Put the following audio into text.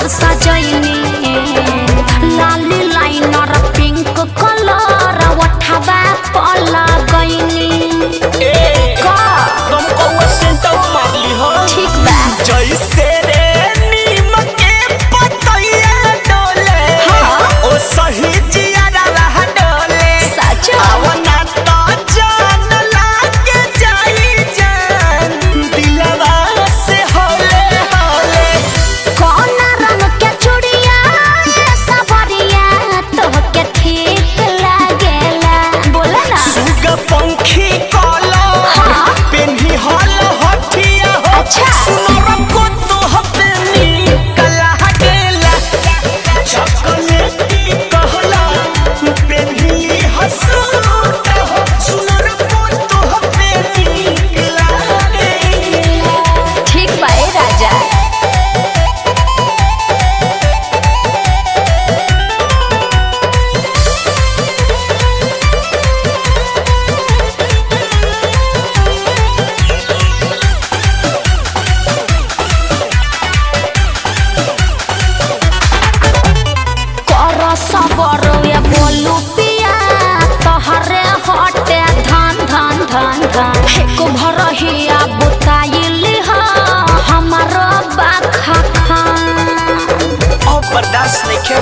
Colour सजैनी लाली liner pink colour उठावा पला गईनी का तुम कौआ सेंटा मारली हो ठीक बा जैसे रे नीम के पतैया डोले ओ सही जियारा रह डोले सच आवना तो जान लागे जाई जान दिलवा से होले होले कौन रंग के चूड़िया सबरिया तोहके ठीक लागेला बोला ना सुगा पंखी कलो पेन्ही हल हठिया हो अच्छा। सुनर को तो हपेनी कला हटेला चॉकलेटी कहला पेन्ही हसूट हो सुनर को तो हपेनी कला हटेला ठीक बा ए राजा कर सबर ये बोलू पिया तोहरे हटे धन धन धन धन एक भर हिया बुताइली हा हमारो बाखा खान और बर्दाश्त नहीं के